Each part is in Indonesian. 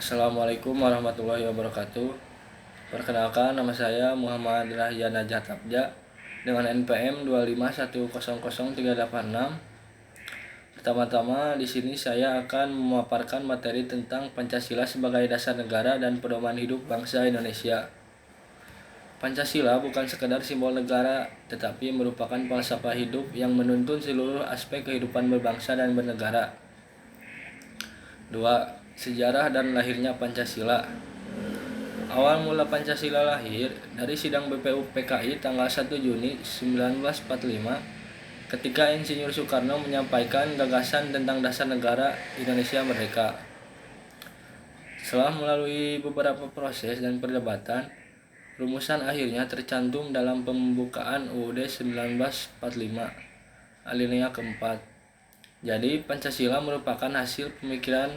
Assalamualaikum warahmatullahi wabarakatuh. Perkenalkan, nama saya Muhammad Rahyan Najat Abja dengan NPM 251000386. Pertama-tama di sini saya akan memaparkan materi tentang Pancasila sebagai dasar negara dan pedoman hidup bangsa Indonesia. Pancasila bukan sekedar simbol negara, tetapi merupakan falsafah hidup yang menuntun seluruh aspek kehidupan berbangsa dan bernegara. 2. Sejarah dan lahirnya Pancasila. Awal mula Pancasila lahir dari sidang BPU PKI tanggal 1 Juni 1945 ketika Insinyur Soekarno menyampaikan gagasan tentang dasar negara Indonesia Merdeka. Setelah melalui beberapa proses dan perdebatan, rumusan akhirnya tercantum dalam pembukaan UUD 1945 alinea keempat. Jadi Pancasila merupakan hasil pemikiran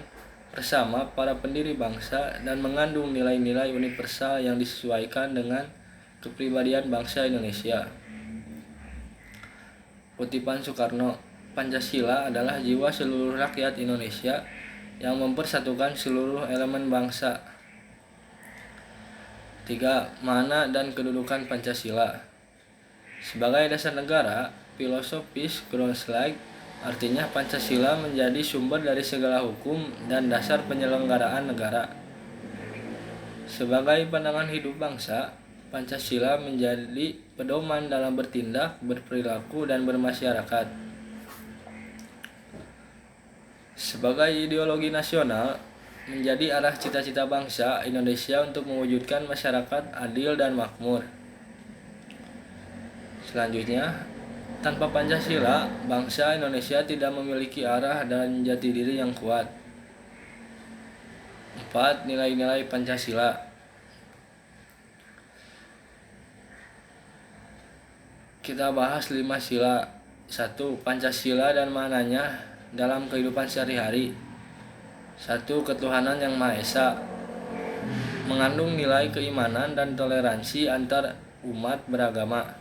bersama para pendiri bangsa dan mengandung nilai-nilai universal yang disesuaikan dengan kepribadian bangsa Indonesia. Kutipan Soekarno, Pancasila adalah jiwa seluruh rakyat Indonesia yang mempersatukan seluruh elemen bangsa. 3. Makna dan kedudukan Pancasila. Sebagai dasar negara, filosofis Groundslaget, artinya Pancasila menjadi sumber dari segala hukum dan dasar penyelenggaraan negara. Sebagai pandangan hidup bangsa, Pancasila menjadi pedoman dalam bertindak, berperilaku, dan bermasyarakat. Sebagai ideologi nasional, menjadi arah cita-cita bangsa Indonesia untuk mewujudkan masyarakat adil dan makmur. Selanjutnya, tanpa Pancasila, bangsa Indonesia tidak memiliki arah dan jati diri yang kuat. 4. Nilai-nilai Pancasila. Kita bahas 5 sila. 1. Pancasila dan maknanya dalam kehidupan sehari-hari. 1. Ketuhanan yang Maha Esa. Mengandung nilai keimanan dan toleransi antar umat beragama.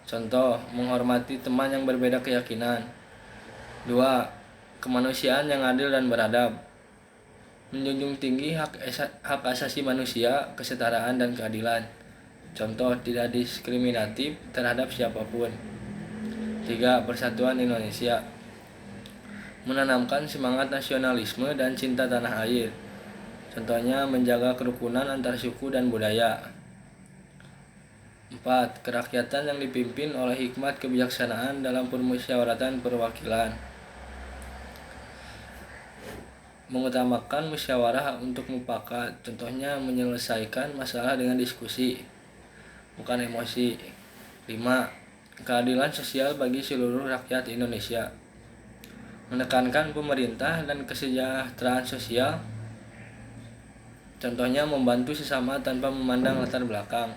Contoh, menghormati teman yang berbeda keyakinan. 2. Kemanusiaan yang adil dan beradab. Menjunjung tinggi hak asasi manusia, kesetaraan dan keadilan. Contoh, tidak diskriminatif terhadap siapapun. 3. Persatuan Indonesia. Menanamkan semangat nasionalisme dan cinta tanah air. Contohnya, menjaga kerukunan antar suku dan budaya. 4. Kerakyatan yang dipimpin oleh hikmat kebijaksanaan dalam permusyawaratan perwakilan. Mengutamakan musyawarah untuk mufakat, contohnya menyelesaikan masalah dengan diskusi, bukan emosi. 5. Keadilan sosial bagi seluruh rakyat Indonesia. Menekankan pemerintah dan kesejahteraan sosial, contohnya membantu sesama tanpa memandang latar belakang.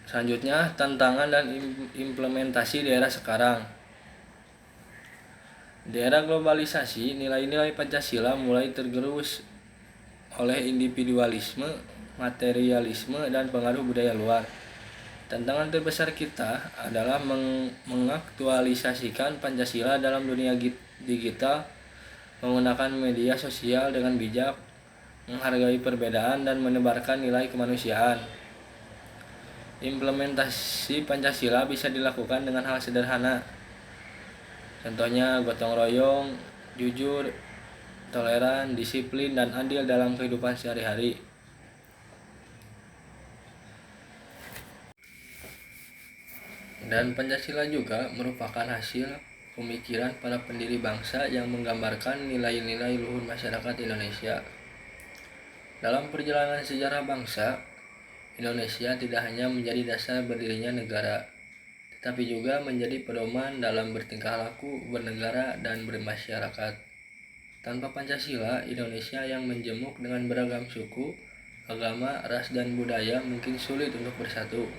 Selanjutnya, tantangan dan implementasi di era sekarang. Di era globalisasi, nilai-nilai Pancasila mulai tergerus oleh individualisme, materialisme, dan pengaruh budaya luar. Tantangan terbesar kita adalah mengaktualisasikan Pancasila dalam dunia digital, menggunakan media sosial dengan bijak, menghargai perbedaan, dan menebarkan nilai kemanusiaan. Implementasi Pancasila bisa dilakukan dengan hal sederhana. Contohnya gotong royong, jujur, toleran, disiplin, dan adil dalam kehidupan sehari-hari. Dan Pancasila juga merupakan hasil pemikiran para pendiri bangsa yang menggambarkan nilai-nilai luhur masyarakat Indonesia. Dalam perjalanan sejarah bangsa, Indonesia tidak hanya menjadi dasar berdirinya negara, tetapi juga menjadi pedoman dalam bertingkah laku, bernegara, dan bermasyarakat. Tanpa Pancasila, Indonesia yang menjemuk dengan beragam suku, agama, ras, dan budaya mungkin sulit untuk bersatu.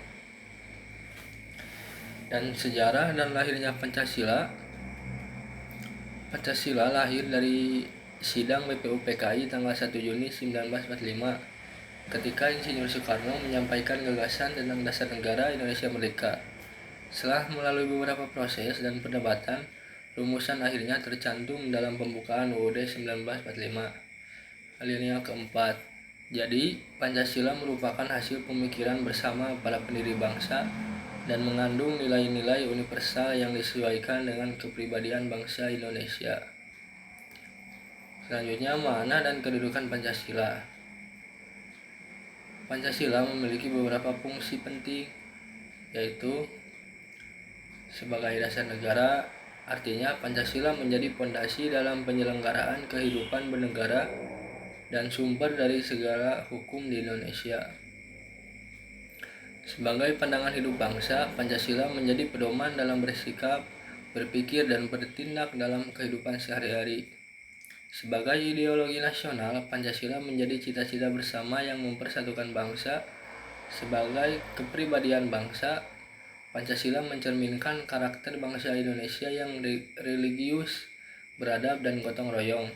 Dan sejarah dan lahirnya Pancasila. Pancasila lahir dari sidang BPU PKI tanggal 1 Juni 1945 ketika Insinyur Soekarno menyampaikan gagasan tentang dasar negara Indonesia Merdeka. Setelah melalui beberapa proses dan perdebatan, Rumusan akhirnya tercantum dalam pembukaan UUD 1945. Alinea keempat. Jadi, Pancasila merupakan hasil pemikiran bersama para pendiri bangsa dan mengandung nilai-nilai universal yang disesuaikan dengan kepribadian bangsa Indonesia. Selanjutnya, makna dan kedudukan Pancasila. Pancasila memiliki beberapa fungsi penting, yaitu sebagai dasar negara, artinya Pancasila menjadi fondasi dalam penyelenggaraan kehidupan bernegara dan sumber dari segala hukum di Indonesia. Sebagai pandangan hidup bangsa, Pancasila menjadi pedoman dalam bersikap, berpikir, dan bertindak dalam kehidupan sehari-hari. Sebagai ideologi nasional, Pancasila menjadi cita-cita bersama yang mempersatukan bangsa. Sebagai kepribadian bangsa, Pancasila mencerminkan karakter bangsa Indonesia yang religius, beradab, dan gotong royong.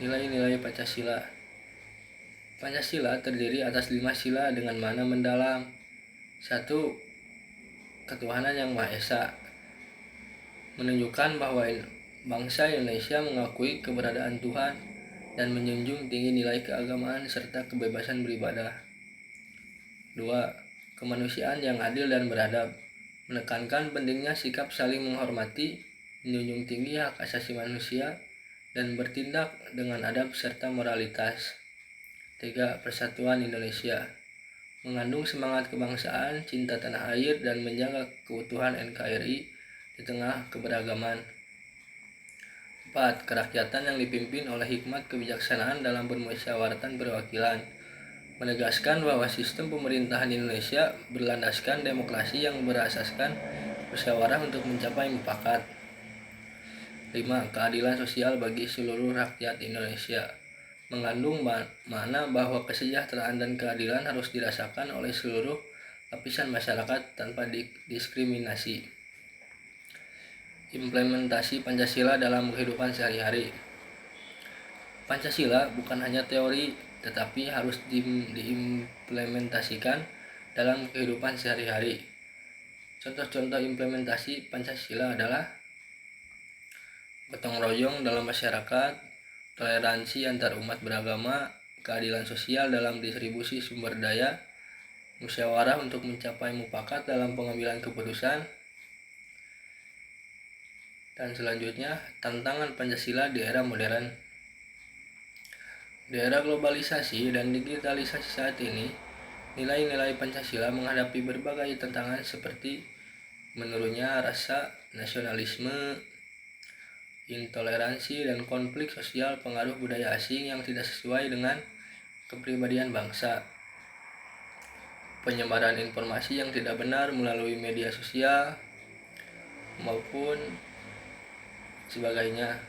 Nilai-nilai Pancasila. Pancasila terdiri atas 5 sila dengan makna mendalam. 1. Ketuhanan Yang Maha Esa, menunjukkan bahwa bangsa Indonesia mengakui keberadaan Tuhan dan menjunjung tinggi nilai keagamaan serta kebebasan beribadah. 2. Kemanusiaan yang adil dan beradab, menekankan pentingnya sikap saling menghormati, menjunjung tinggi hak asasi manusia, dan bertindak dengan adab serta moralitas. 3. Persatuan Indonesia, mengandung semangat kebangsaan, cinta tanah air, dan menjaga keutuhan NKRI di tengah keberagaman. 4. Kerakyatan yang dipimpin oleh hikmat kebijaksanaan dalam permusyawaratan perwakilan, menegaskan bahwa sistem pemerintahan Indonesia berlandaskan demokrasi yang berasaskan musyawarah untuk mencapai mufakat. 5. Keadilan sosial bagi seluruh rakyat Indonesia, mengandung makna bahwa kesejahteraan dan keadilan harus dirasakan oleh seluruh lapisan masyarakat tanpa diskriminasi. Implementasi Pancasila dalam kehidupan sehari-hari. Pancasila bukan hanya teori, tetapi harus diimplementasikan dalam kehidupan sehari-hari. Contoh-contoh implementasi Pancasila adalah gotong royong dalam masyarakat, toleransi antar umat beragama, keadilan sosial dalam distribusi sumber daya, musyawarah untuk mencapai mufakat dalam pengambilan keputusan. Dan selanjutnya, tantangan Pancasila di era modern. Di era globalisasi dan digitalisasi saat ini, nilai-nilai Pancasila menghadapi berbagai tantangan seperti menurunnya rasa nasionalisme, intoleransi, dan konflik sosial pengaruh budaya asing yang tidak sesuai dengan kepribadian bangsa, penyebaran informasi yang tidak benar melalui media sosial, maupun sebagainya.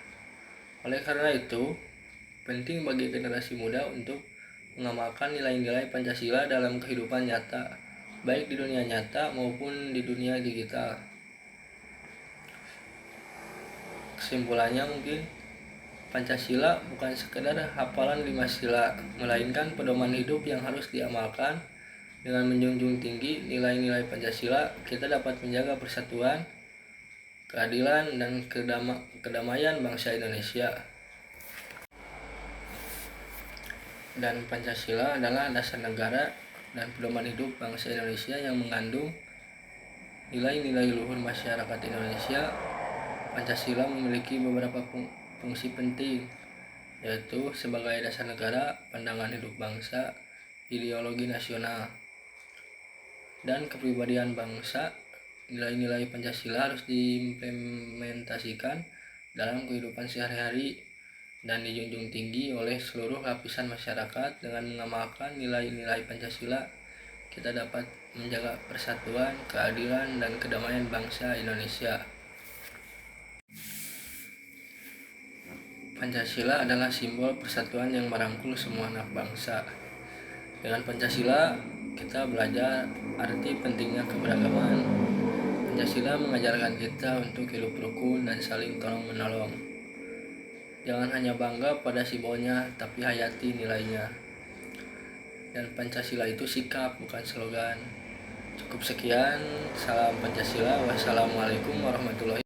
Oleh karena itu, penting bagi generasi muda untuk mengamalkan nilai-nilai Pancasila dalam kehidupan nyata, baik di dunia nyata maupun di dunia digital. Kesimpulannya mungkin, Pancasila bukan sekedar hafalan 5 sila, melainkan pedoman hidup yang harus diamalkan. Dengan menjunjung tinggi nilai-nilai Pancasila, kita dapat menjaga persatuan, keadilan, dan kedamaian bangsa Indonesia. Dan Pancasila adalah dasar negara dan pedoman hidup bangsa Indonesia yang mengandung nilai-nilai luhur masyarakat Indonesia. Pancasila memiliki beberapa fungsi penting, yaitu sebagai dasar negara, pandangan hidup bangsa, ideologi nasional, dan kepribadian bangsa. Nilai-nilai Pancasila harus diimplementasikan dalam kehidupan sehari-hari dan dijunjung tinggi oleh seluruh lapisan masyarakat. Dengan mengamalkan nilai-nilai Pancasila, kita dapat menjaga persatuan, keadilan, dan kedamaian bangsa Indonesia. Pancasila adalah simbol persatuan yang merangkul semua anak bangsa. Dengan Pancasila, kita belajar arti pentingnya keberagaman. Pancasila mengajarkan kita untuk hidup rukun dan saling tolong-menolong. Jangan hanya bangga pada simbolnya, tapi hayati nilainya. Dan Pancasila itu sikap, bukan slogan. Cukup sekian, salam Pancasila. Wassalamualaikum warahmatullahi wabarakatuh.